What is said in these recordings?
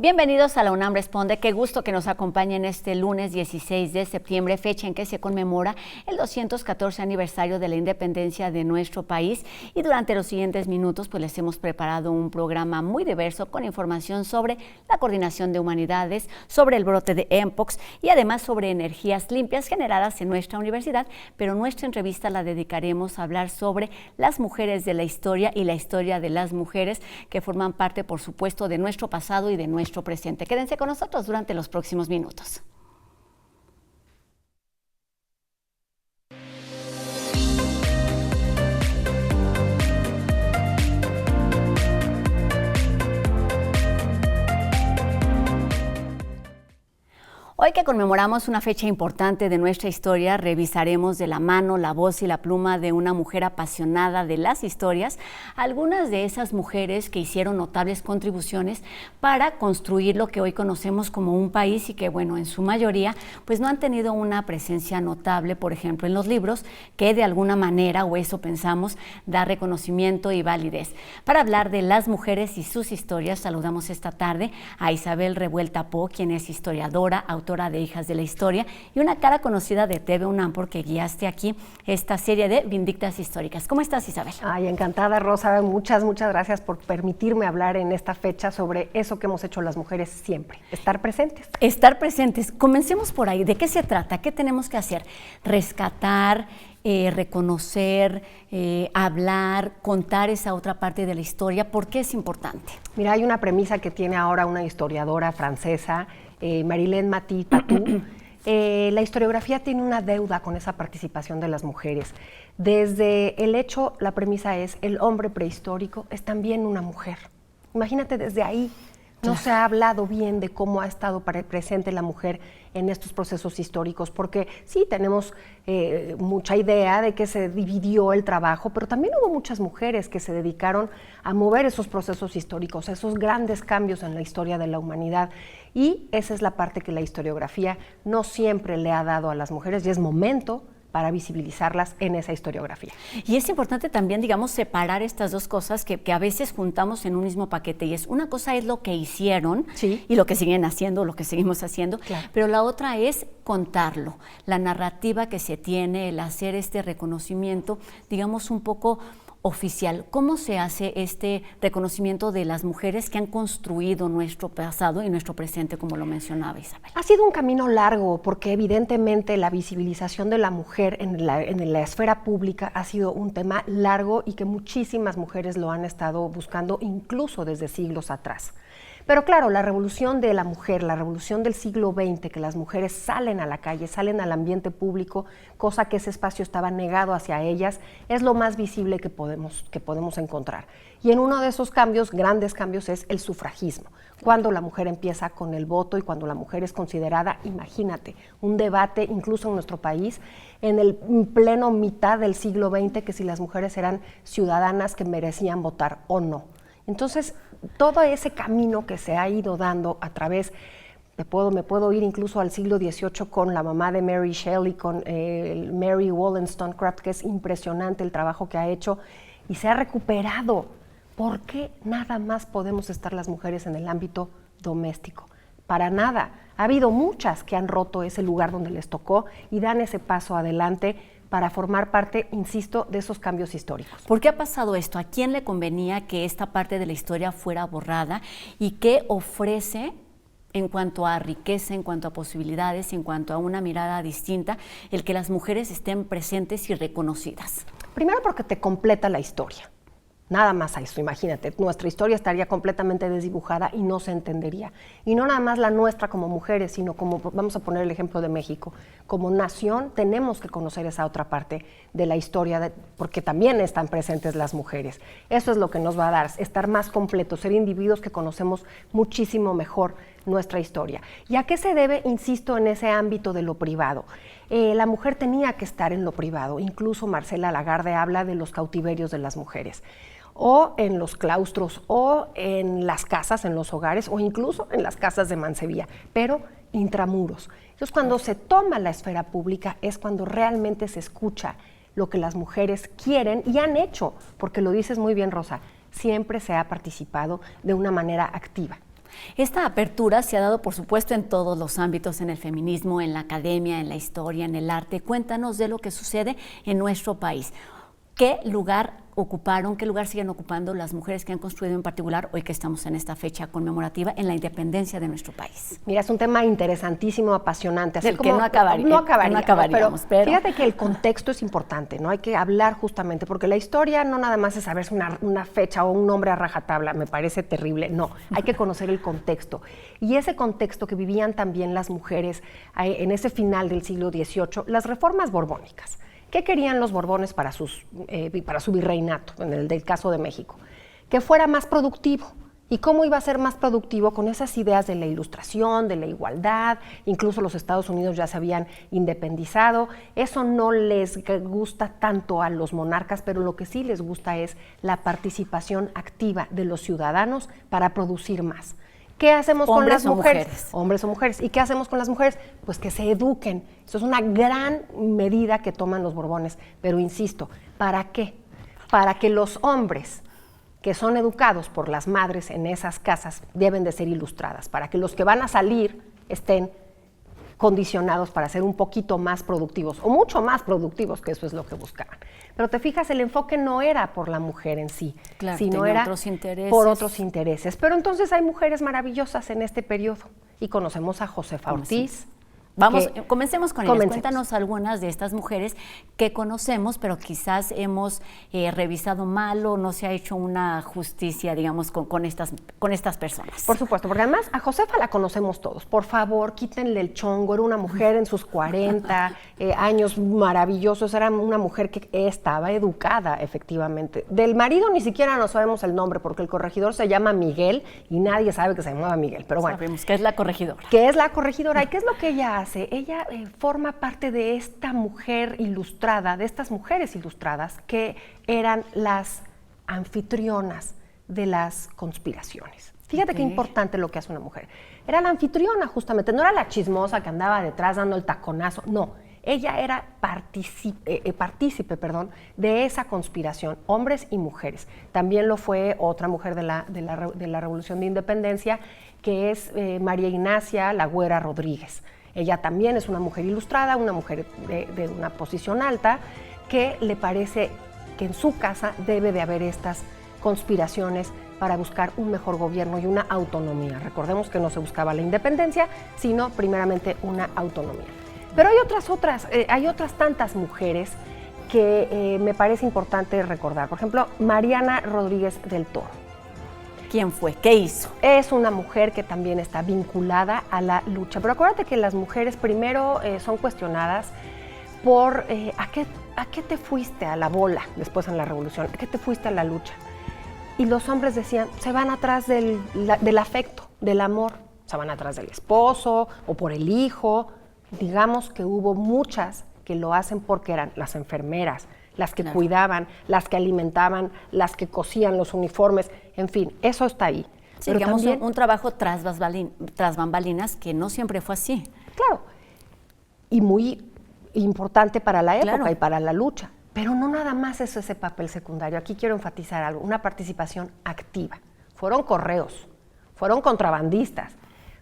Bienvenidos a la UNAM Responde. Qué gusto que nos acompañen este lunes 16 de septiembre, fecha en que se conmemora el 214 aniversario de la independencia de nuestro país. Y durante los siguientes minutos pues les hemos preparado un programa muy diverso con información sobre la coordinación de humanidades, sobre el brote de Mpox y además sobre energías limpias generadas en nuestra universidad. Pero nuestra entrevista la dedicaremos a hablar sobre las mujeres de la historia y la historia de las mujeres que forman parte, por supuesto, de nuestro pasado y de nuestro presente. Quédense con nosotros durante los próximos minutos. Hoy que conmemoramos una fecha importante de nuestra historia, revisaremos de la mano, la voz y la pluma de una mujer apasionada de las historias, algunas de esas mujeres que hicieron notables contribuciones para construir lo que hoy conocemos como un país y que, bueno, en su mayoría, pues no han tenido una presencia notable, por ejemplo, en los libros, que de alguna manera, o eso pensamos, da reconocimiento y validez. Para hablar de las mujeres y sus historias, saludamos esta tarde a Isabel Revuelta Po, quien es historiadora, autora de Hijas de la Historia y una cara conocida de TV UNAM porque guiaste aquí esta serie de Vindictas Históricas. ¿Cómo estás, Isabel? Ay, encantada, Rosa. Muchas gracias por permitirme hablar en esta fecha sobre eso que hemos hecho las mujeres siempre, estar presentes. Estar presentes. Comencemos por ahí. ¿De qué se trata? ¿Qué tenemos que hacer? Rescatar, reconocer, hablar, contar esa otra parte de la historia. ¿Por qué es importante? Mira, hay una premisa que tiene ahora una historiadora francesa, Marilène Mathy-Patou. La historiografía tiene una deuda con esa participación de las mujeres. Desde el hecho, la premisa es, el hombre prehistórico es también una mujer. Imagínate desde ahí. No se ha hablado bien de cómo ha estado presente la mujer en estos procesos históricos, porque sí tenemos mucha idea de que se dividió el trabajo, pero también hubo muchas mujeres que se dedicaron a mover esos procesos históricos, esos grandes cambios en la historia de la humanidad. Y esa es la parte que la historiografía no siempre le ha dado a las mujeres, y es momento para visibilizarlas en esa historiografía. Y es importante también, digamos, separar estas dos cosas que a veces juntamos en un mismo paquete, y es una cosa es lo que hicieron, sí, y lo que siguen haciendo, lo que seguimos haciendo, claro, pero la otra es contarlo, la narrativa que se tiene, el hacer este reconocimiento, digamos, un poco oficial. ¿Cómo se hace este reconocimiento de las mujeres que han construido nuestro pasado y nuestro presente, como lo mencionaba Isabel? Ha sido un camino largo, porque evidentemente la visibilización de la mujer en la esfera pública ha sido un tema largo y que muchísimas mujeres lo han estado buscando incluso desde siglos atrás. Pero claro, la revolución de la mujer, la revolución del siglo XX, que las mujeres salen a la calle, salen al ambiente público, cosa que ese espacio estaba negado hacia ellas, es lo más visible que podemos encontrar. Y en uno de esos cambios, grandes cambios, es el sufragismo. Cuando la mujer empieza con el voto y cuando la mujer es considerada, imagínate, un debate incluso en nuestro país, en el pleno mitad del siglo XX, que si las mujeres eran ciudadanas que merecían votar o no. Entonces, todo ese camino que se ha ido dando a través, me puedo ir incluso al siglo XVIII con la mamá de Mary Shelley, con Mary Wollstonecraft, que es impresionante el trabajo que ha hecho y se ha recuperado. ¿Por qué nada más podemos estar las mujeres en el ámbito doméstico? Para nada. Ha habido muchas que han roto ese lugar donde les tocó y dan ese paso adelante para formar parte, insisto, de esos cambios históricos. ¿Por qué ha pasado esto? ¿A quién le convenía que esta parte de la historia fuera borrada? ¿Y qué ofrece en cuanto a riqueza, en cuanto a posibilidades, en cuanto a una mirada distinta, el que las mujeres estén presentes y reconocidas? Primero porque te completa la historia. Nada más a eso, imagínate, nuestra historia estaría completamente desdibujada y no se entendería. Y no nada más la nuestra como mujeres, sino como, vamos a poner el ejemplo de México, como nación tenemos que conocer esa otra parte de la historia, porque también están presentes las mujeres. Eso es lo que nos va a dar, estar más completos, ser individuos que conocemos muchísimo mejor nuestra historia. ¿Y a qué se debe, insisto, en ese ámbito de lo privado? La mujer tenía que estar en lo privado, incluso Marcela Lagarde habla de los cautiverios de las mujeres, o en los claustros, o en las casas, en los hogares, o incluso en las casas de Mansevilla, pero intramuros. Entonces, cuando se toma la esfera pública es cuando realmente se escucha lo que las mujeres quieren y han hecho, porque lo dices muy bien, Rosa, siempre se ha participado de una manera activa. Esta apertura se ha dado, por supuesto, en todos los ámbitos, en el feminismo, en la academia, en la historia, en el arte. Cuéntanos de lo que sucede en nuestro país. ¿Qué lugar ocuparon, qué lugar siguen ocupando las mujeres que han construido, en particular hoy que estamos en esta fecha conmemorativa, en la independencia de nuestro país? Mira, es un tema interesantísimo, apasionante. Del que no acabaríamos, pero fíjate que el contexto es importante, ¿no? Hay que hablar justamente, porque la historia no nada más es saberse una fecha o un nombre a rajatabla, me parece terrible, no, hay que conocer el contexto. Y ese contexto que vivían también las mujeres en ese final del siglo XVIII, las reformas borbónicas. ¿Qué querían los Borbones para su virreinato, en el del caso de México? Que fuera más productivo. ¿Y cómo iba a ser más productivo? Con esas ideas de la ilustración, de la igualdad, incluso los Estados Unidos ya se habían independizado. Eso no les gusta tanto a los monarcas, pero lo que sí les gusta es la participación activa de los ciudadanos para producir más. ¿Qué hacemos con las mujeres? Hombres o mujeres. ¿Y qué hacemos con las mujeres? Pues que se eduquen. Eso es una gran medida que toman los Borbones. Pero insisto, ¿para qué? Para que los hombres que son educados por las madres en esas casas deben de ser ilustradas, para que los que van a salir estén condicionados para ser un poquito más productivos, o mucho más productivos, que eso es lo que buscaban. Pero te fijas, el enfoque no era por la mujer en sí, claro, sino era por otros intereses. Pero entonces hay mujeres maravillosas en este periodo, y conocemos a Josefa Ortiz. Comencemos con ellas. Cuéntanos algunas de estas mujeres que conocemos, pero quizás hemos revisado mal o no se ha hecho una justicia, digamos, con estas personas. Por supuesto, porque además a Josefa la conocemos todos. Por favor, quítenle el chongo. Era una mujer en sus 40 años maravillosos. Era una mujer que estaba educada, efectivamente. Del marido ni siquiera no sabemos el nombre, porque el corregidor se llama Miguel y nadie sabe que se llamaba Miguel. Pero bueno. Sabemos que es la corregidora. Que es la corregidora. ¿Y qué es lo que ella hace? Ella forma parte de esta mujer ilustrada, de estas mujeres ilustradas que eran las anfitrionas de las conspiraciones. Fíjate qué importante lo que hace una mujer. Era la anfitriona justamente, no era la chismosa que andaba detrás dando el taconazo, no. Ella era partícipe de esa conspiración, hombres y mujeres. También lo fue otra mujer de la Revolución de Independencia, que es María Ignacia La Güera Rodríguez. Ella también es una mujer ilustrada, una mujer de una posición alta, que le parece que en su casa debe de haber estas conspiraciones para buscar un mejor gobierno y una autonomía. Recordemos que no se buscaba la independencia, sino primeramente una autonomía. Pero hay otras tantas mujeres que me parece importante recordar. Por ejemplo, Mariana Rodríguez del Toro. ¿Quién fue? ¿Qué hizo? Es una mujer que también está vinculada a la lucha. Pero acuérdate que las mujeres primero son cuestionadas por ¿a qué te fuiste a la bola después en la revolución? ¿A qué te fuiste a la lucha? Y los hombres decían, se van atrás del afecto, del amor. Se van atrás del esposo o por el hijo. Digamos que hubo muchas que lo hacen porque eran las enfermeras, las que cuidaban, las que alimentaban, las que cosían los uniformes, en fin, eso está ahí. Sí, pero digamos también, un trabajo tras bambalinas que no siempre fue así. Claro, y muy importante para la época y para la lucha. Pero no nada más es ese papel secundario. Aquí quiero enfatizar algo, una participación activa. Fueron correos, fueron contrabandistas,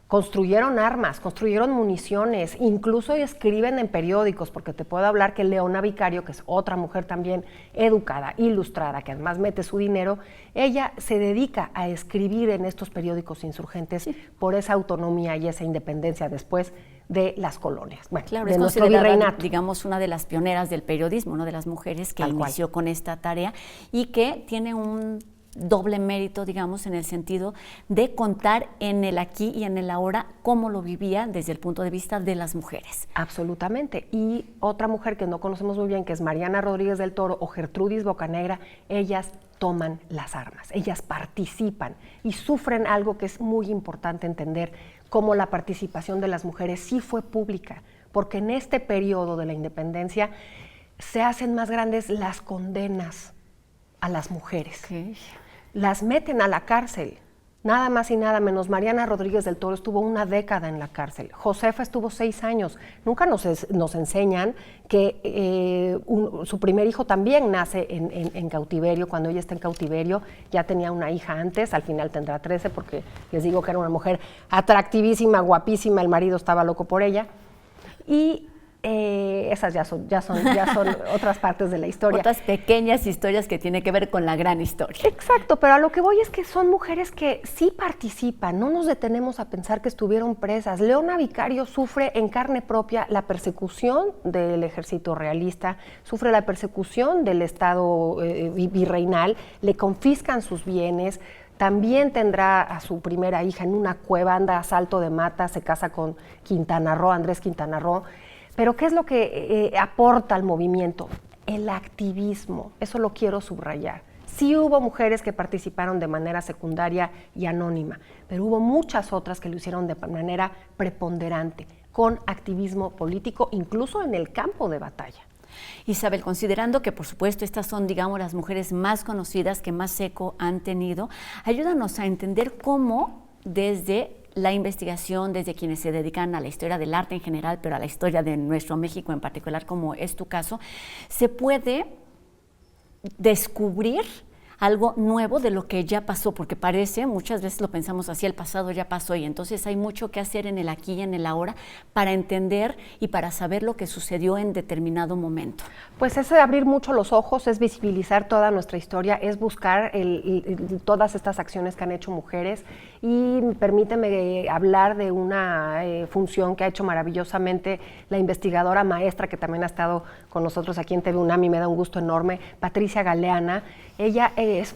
construyeron armas, construyeron municiones, incluso escriben en periódicos, porque te puedo hablar que Leona Vicario, que es otra mujer también educada, ilustrada, que además mete su dinero, ella se dedica a escribir en estos periódicos insurgentes por esa autonomía y esa independencia después de las colonias, claro, de es nuestro virreinato. Digamos, una de las pioneras del periodismo, una de las mujeres que inició con esta tarea y que tiene un doble mérito, digamos, en el sentido de contar en el aquí y en el ahora cómo lo vivía desde el punto de vista de las mujeres. Absolutamente. Y otra mujer que no conocemos muy bien, que es Mariana Rodríguez del Toro o Gertrudis Bocanegra, ellas toman las armas, ellas participan y sufren algo que es muy importante entender, como la participación de las mujeres sí fue pública, porque en este periodo de la independencia se hacen más grandes las condenas a las mujeres. Las meten a la cárcel Nada más y nada menos, Mariana Rodríguez del Toro estuvo 1 década en la cárcel. Josefa estuvo 6 años. Nunca nos enseñan que su primer hijo también nace en cautiverio. Cuando ella está en cautiverio, ya tenía una hija antes, al final tendrá 13, porque les digo que era una mujer atractivísima, guapísima, el marido estaba loco por ella. Y esas ya son otras partes de la historia. Otras pequeñas historias que tienen que ver con la gran historia. Exacto, pero a lo que voy es que son mujeres que sí participan, no nos detenemos a pensar que estuvieron presas. Leona Vicario sufre en carne propia la persecución del ejército realista, sufre la persecución del Estado virreinal, le confiscan sus bienes. También tendrá a su primera hija en una cueva, anda a salto de mata, se casa con Quintana Roo, Andrés Quintana Roo. Pero ¿qué es lo que aporta al movimiento? El activismo, eso lo quiero subrayar. Sí hubo mujeres que participaron de manera secundaria y anónima, pero hubo muchas otras que lo hicieron de manera preponderante, con activismo político, incluso en el campo de batalla. Isabel, considerando que por supuesto estas son, digamos, las mujeres más conocidas que más eco han tenido, ayúdanos a entender cómo desde la investigación, desde quienes se dedican a la historia del arte en general, pero a la historia de nuestro México en particular, como es tu caso, se puede descubrir algo nuevo de lo que ya pasó, porque parece, muchas veces lo pensamos así, el pasado ya pasó, y entonces hay mucho que hacer en el aquí y en el ahora para entender y para saber lo que sucedió en determinado momento. Pues es abrir mucho los ojos, es visibilizar toda nuestra historia, es buscar todas estas acciones que han hecho mujeres, y permíteme hablar de una función que ha hecho maravillosamente la investigadora maestra que también ha estado con nosotros aquí en TV UNAM y me da un gusto enorme, Patricia Galeana. Ella es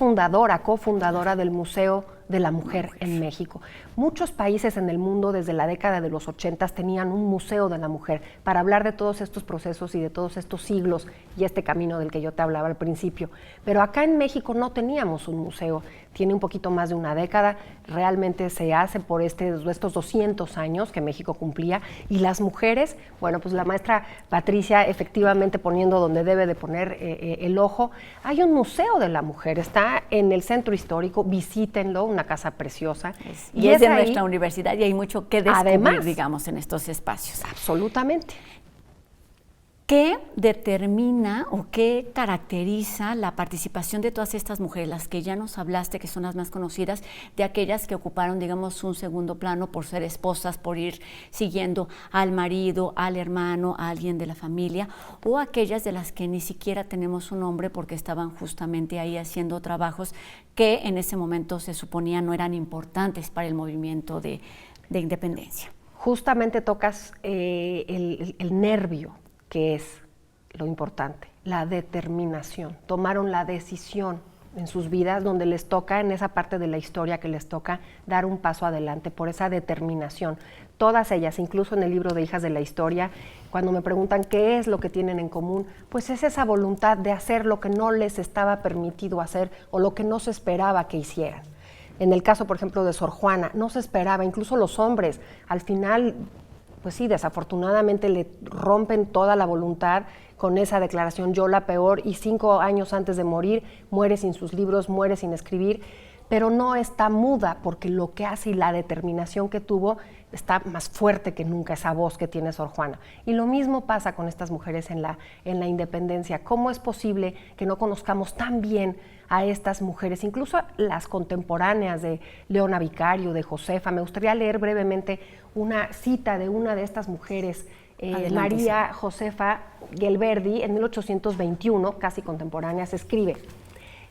cofundadora del Museo de la Mujer en México. Muchos países en el mundo desde la década de los 80 tenían un museo de la mujer para hablar de todos estos procesos y de todos estos siglos y este camino del que yo te hablaba al principio. Pero acá en México no teníamos un museo. Tiene un poquito más de una década, realmente se hace por estos 200 años que México cumplía, y las mujeres, bueno, pues la maestra Patricia efectivamente poniendo donde debe de poner el ojo. Hay un museo de la mujer, está en el centro histórico, visítenlo, una casa preciosa. Y es de nuestra universidad y hay mucho que descubrir, además, digamos, en estos espacios. Absolutamente. ¿Qué determina o qué caracteriza la participación de todas estas mujeres, las que ya nos hablaste, que son las más conocidas, de aquellas que ocuparon, digamos, un segundo plano por ser esposas, por ir siguiendo al marido, al hermano, a alguien de la familia, o aquellas de las que ni siquiera tenemos un nombre porque estaban justamente ahí haciendo trabajos que en ese momento se suponía no eran importantes para el movimiento de independencia? Justamente tocas el nervio, que es lo importante, la determinación. Tomaron la decisión en sus vidas donde les toca, en esa parte de la historia que les toca, dar un paso adelante por esa determinación. Todas ellas, incluso en el libro de Hijas de la Historia, cuando me preguntan qué es lo que tienen en común, pues es esa voluntad de hacer lo que no les estaba permitido hacer o lo que no se esperaba que hicieran. En el caso, por ejemplo, de Sor Juana, no se esperaba, incluso los hombres, al final, pues sí, desafortunadamente le rompen toda la voluntad con esa declaración, yo la peor, y 5 años antes de morir, muere sin sus libros, muere sin escribir, pero no está muda, porque lo que hace y la determinación que tuvo está más fuerte que nunca, esa voz que tiene Sor Juana. Y lo mismo pasa con estas mujeres en la independencia. ¿Cómo es posible que no conozcamos tan bien a estas mujeres, incluso las contemporáneas de Leona Vicario, de Josefa? Me gustaría leer brevemente una cita de una de estas mujeres, María Josefa Gelberdi, en 1821, casi contemporáneas, escribe: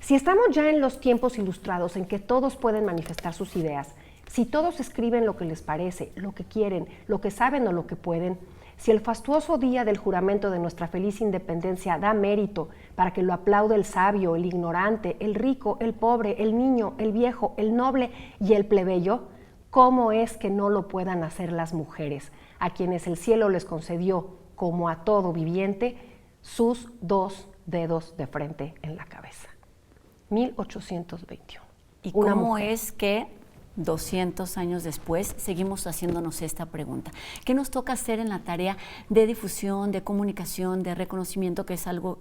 si estamos ya en los tiempos ilustrados en que todos pueden manifestar sus ideas, si todos escriben lo que les parece, lo que quieren, lo que saben o lo que pueden, si el fastuoso día del juramento de nuestra feliz independencia da mérito para que lo aplaude el sabio, el ignorante, el rico, el pobre, el niño, el viejo, el noble y el plebeyo, ¿cómo es que no lo puedan hacer las mujeres, a quienes el cielo les concedió, como a todo viviente, sus 2 dedos de frente en la cabeza? 1821. ¿Y cómo es que 200 años después, seguimos haciéndonos esta pregunta. ¿Qué nos toca hacer en la tarea de difusión, de comunicación, de reconocimiento, que es algo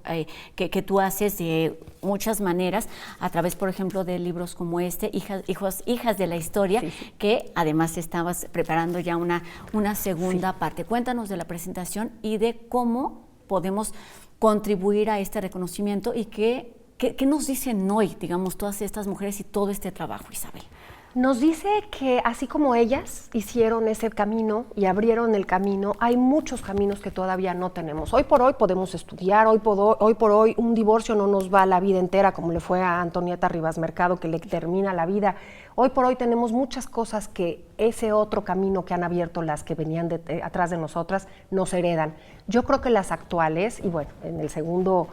que tú haces de muchas maneras, a través, por ejemplo, de libros como este, Hijas de la Historia, sí, sí, que además estabas preparando ya una segunda, sí, parte. Cuéntanos de la presentación y de cómo podemos contribuir a este reconocimiento y qué nos dicen hoy, digamos, todas estas mujeres y todo este trabajo, Isabel. Nos dice que así como ellas hicieron ese camino y abrieron el camino, hay muchos caminos que todavía no tenemos. Hoy por hoy podemos estudiar, hoy por hoy un divorcio no nos va la vida entera, como le fue a Antonieta Rivas Mercado, que le termina la vida. Hoy por hoy tenemos muchas cosas que ese otro camino que han abierto las que venían atrás de nosotras nos heredan. Yo creo que las actuales, y bueno, en el segundo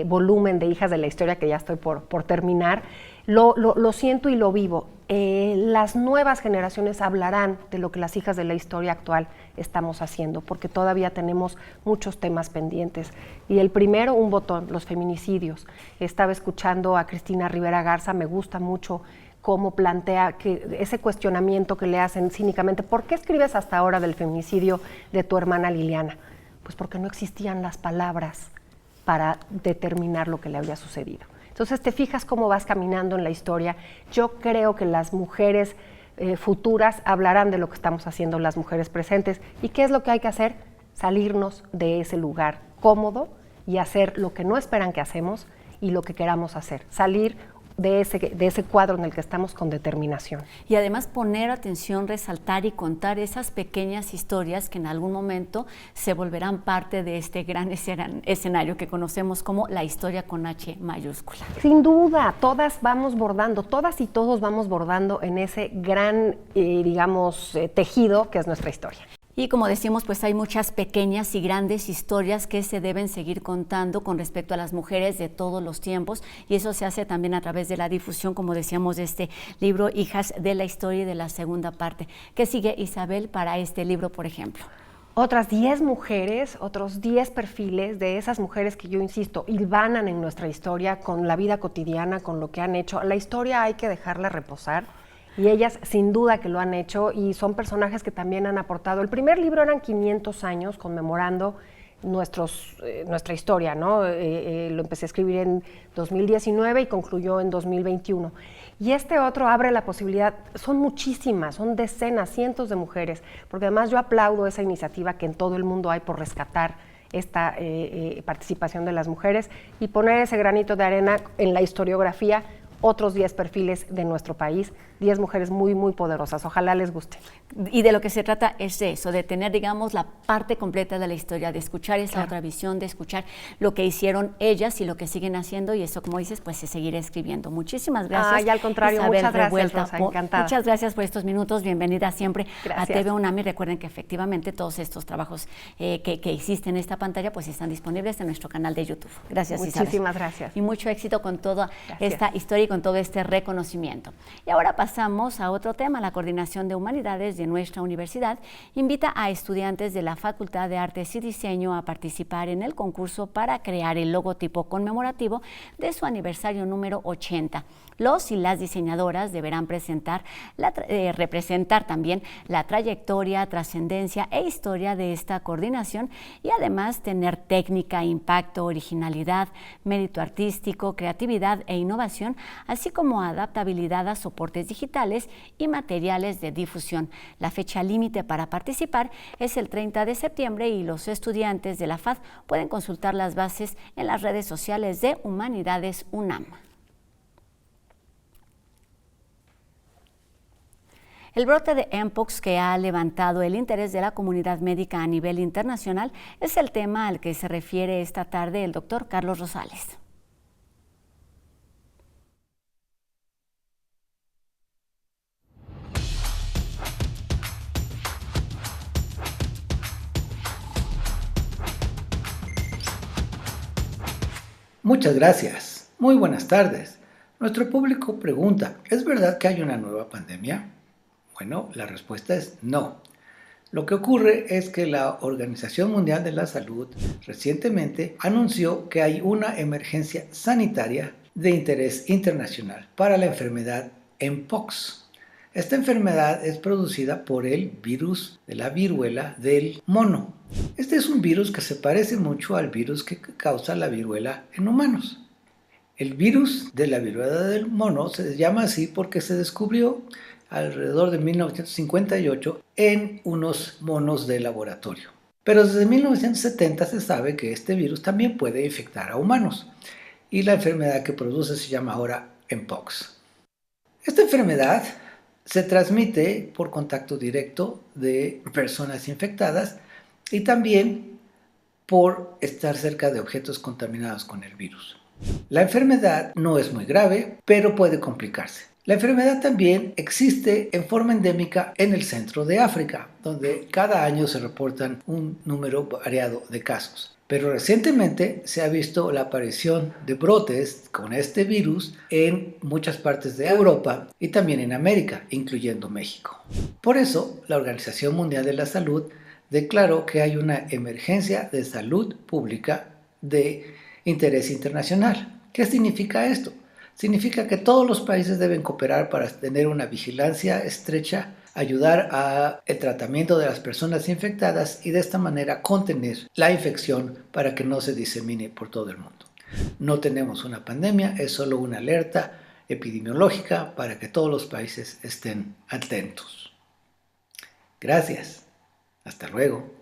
volumen de Hijas de la Historia, que ya estoy por terminar, lo siento y lo vivo. Las nuevas generaciones hablarán de lo que las hijas de la historia actual estamos haciendo, porque todavía tenemos muchos temas pendientes. Y el primero, un botón, los feminicidios. Estaba escuchando a Cristina Rivera Garza, me gusta mucho cómo plantea que ese cuestionamiento que le hacen cínicamente, ¿por qué escribes hasta ahora del feminicidio de tu hermana Liliana? Pues porque no existían las palabras para determinar lo que le había sucedido. Entonces te fijas cómo vas caminando en la historia. Yo creo que las mujeres futuras hablarán de lo que estamos haciendo las mujeres presentes. ¿Y qué es lo que hay que hacer? Salirnos de ese lugar cómodo y hacer lo que no esperan que hacemos y lo que queramos hacer. Salir de ese cuadro en el que estamos con determinación. Y además poner atención, resaltar y contar esas pequeñas historias que en algún momento se volverán parte de este gran escenario que conocemos como la historia con H mayúscula. Sin duda, todas vamos bordando, todas y todos vamos bordando en ese gran, tejido que es nuestra historia. Y como decimos, pues hay muchas pequeñas y grandes historias que se deben seguir contando con respecto a las mujeres de todos los tiempos, y eso se hace también a través de la difusión, como decíamos, de este libro Hijas de la Historia y de la segunda parte. ¿Qué sigue, Isabel, para este libro, por ejemplo? Otras 10 mujeres, otros 10 perfiles de esas mujeres que yo insisto, hilvanan en nuestra historia con la vida cotidiana, con lo que han hecho. La historia hay que dejarla reposar. Y ellas sin duda que lo han hecho y son personajes que también han aportado. El primer libro eran 500 años conmemorando nuestra historia, ¿no? Lo empecé a escribir en 2019 y concluyó en 2021. Y este otro abre la posibilidad, son muchísimas, son decenas, cientos de mujeres, porque además yo aplaudo esa iniciativa que en todo el mundo hay por rescatar esta participación de las mujeres y poner ese granito de arena en la historiografía, otros 10 perfiles de nuestro país, 10 mujeres muy, muy poderosas. Ojalá les guste. Y de lo que se trata es de eso, de tener, digamos, la parte completa de la historia, de escuchar esa otra visión, de escuchar lo que hicieron ellas y lo que siguen haciendo, y eso, como dices, pues se seguirá escribiendo. Muchísimas gracias. Y al contrario, Isabel muchas gracias, Revuelta. Rosa, encantada. Muchas gracias por estos minutos, bienvenida siempre gracias. a TV UNAM, y recuerden que efectivamente todos estos trabajos que hiciste en esta pantalla pues están disponibles en nuestro canal de YouTube. Gracias, Isabel. Muchísimas gracias. Y mucho éxito con toda esta historia y con todo este reconocimiento. Y ahora pasamos a otro tema. La Coordinación de Humanidades de nuestra universidad invita a estudiantes de la Facultad de Artes y Diseño a participar en el concurso para crear el logotipo conmemorativo de su aniversario número 80. Los y las diseñadoras deberán representar también la trayectoria, trascendencia e historia de esta coordinación y además tener técnica, impacto, originalidad, mérito artístico, creatividad e innovación, así como adaptabilidad a soportes digitales y materiales de difusión. La fecha límite para participar es el 30 de septiembre y los estudiantes de la FAD pueden consultar las bases en las redes sociales de Humanidades UNAM. El brote de Mpox, que ha levantado el interés de la comunidad médica a nivel internacional, es el tema al que se refiere esta tarde el doctor Carlos Rosales. Muchas gracias. Muy buenas tardes. Nuestro público pregunta, ¿es verdad que hay una nueva pandemia? Bueno, la respuesta es no. Lo que ocurre es que la Organización Mundial de la Salud recientemente anunció que hay una emergencia sanitaria de interés internacional para la enfermedad Mpox. Esta enfermedad es producida por el virus de la viruela del mono. Este es un virus que se parece mucho al virus que causa la viruela en humanos. El virus de la viruela del mono se llama así porque se descubrió alrededor de 1958 en unos monos de laboratorio. Pero desde 1970 se sabe que este virus también puede infectar a humanos y la enfermedad que produce se llama ahora Mpox. Esta enfermedad se transmite por contacto directo de personas infectadas y también por estar cerca de objetos contaminados con el virus. La enfermedad no es muy grave, pero puede complicarse. La enfermedad también existe en forma endémica en el centro de África, donde cada año se reportan un número variado de casos. Pero recientemente se ha visto la aparición de brotes con este virus en muchas partes de Europa y también en América, incluyendo México. Por eso, la Organización Mundial de la Salud declaró que hay una emergencia de salud pública de interés internacional. ¿Qué significa esto? Significa que todos los países deben cooperar para tener una vigilancia estrecha, ayudar al tratamiento de las personas infectadas y de esta manera contener la infección para que no se disemine por todo el mundo. No tenemos una pandemia, es solo una alerta epidemiológica para que todos los países estén atentos. Gracias. Hasta luego.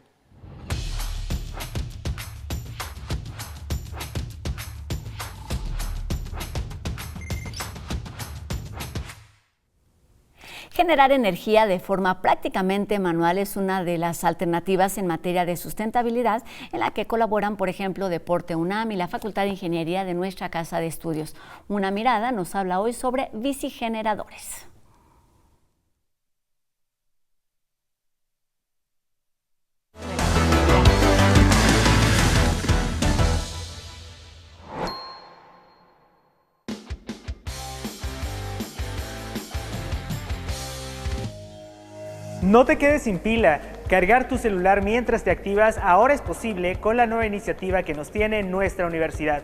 Generar energía de forma prácticamente manual es una de las alternativas en materia de sustentabilidad en la que colaboran, por ejemplo, Deporte UNAM y la Facultad de Ingeniería de nuestra Casa de Estudios. Una Mirada nos habla hoy sobre bicigeneradores. No te quedes sin pila. Cargar tu celular mientras te activas ahora es posible con la nueva iniciativa que nos tiene nuestra universidad.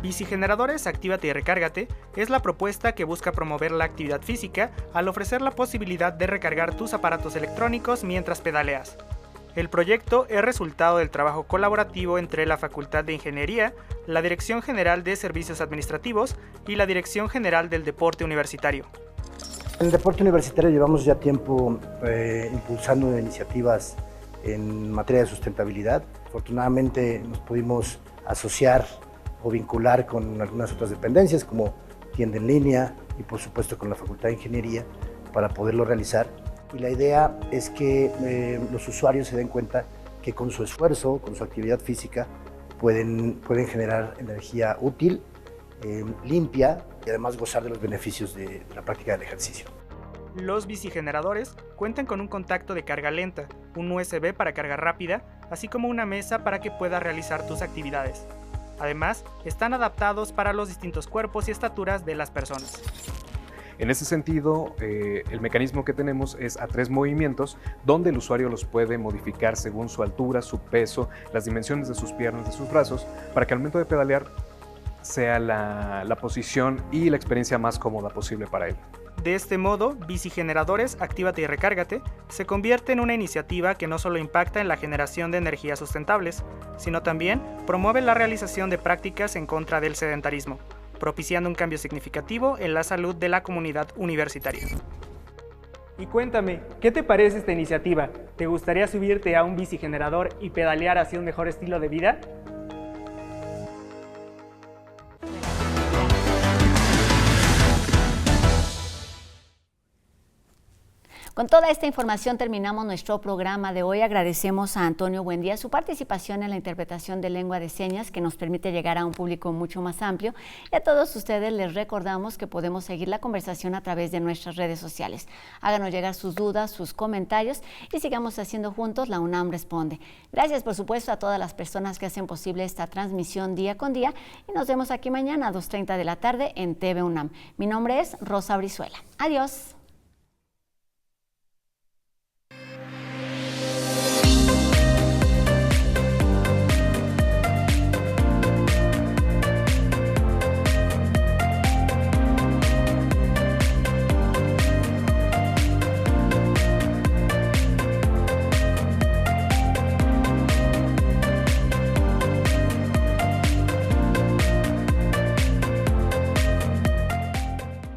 Bicigeneradores Actívate y Recárgate es la propuesta que busca promover la actividad física al ofrecer la posibilidad de recargar tus aparatos electrónicos mientras pedaleas. El proyecto es resultado del trabajo colaborativo entre la Facultad de Ingeniería, la Dirección General de Servicios Administrativos y la Dirección General del Deporte Universitario. En el deporte universitario llevamos ya tiempo impulsando iniciativas en materia de sustentabilidad. Afortunadamente nos pudimos asociar o vincular con algunas otras dependencias como tienda en línea y por supuesto con la Facultad de Ingeniería para poderlo realizar. Y la idea es que los usuarios se den cuenta que con su esfuerzo, con su actividad física, pueden generar energía útil, limpia y además gozar de los beneficios de la práctica del ejercicio. Los bicigeneradores cuentan con un contacto de carga lenta, un USB para carga rápida, así como una mesa para que puedas realizar tus actividades. Además, están adaptados para los distintos cuerpos y estaturas de las personas. En ese sentido, el mecanismo que tenemos es a 3 movimientos, donde el usuario los puede modificar según su altura, su peso, las dimensiones de sus piernas, de sus brazos, para que al momento de pedalear sea la posición y la experiencia más cómoda posible para él. De este modo, Bicigeneradores Actívate y Recárgate se convierte en una iniciativa que no solo impacta en la generación de energías sustentables, sino también promueve la realización de prácticas en contra del sedentarismo, propiciando un cambio significativo en la salud de la comunidad universitaria. Y cuéntame, ¿qué te parece esta iniciativa? ¿Te gustaría subirte a un bicigenerador y pedalear hacia un mejor estilo de vida? Con toda esta información terminamos nuestro programa de hoy. Agradecemos a Antonio Buendía su participación en la interpretación de lengua de señas que nos permite llegar a un público mucho más amplio. Y a todos ustedes les recordamos que podemos seguir la conversación a través de nuestras redes sociales. Háganos llegar sus dudas, sus comentarios y sigamos haciendo juntos La UNAM Responde. Gracias, por supuesto, a todas las personas que hacen posible esta transmisión día con día y nos vemos aquí mañana a 2:30 de la tarde en TV UNAM. Mi nombre es Rosa Brizuela. Adiós.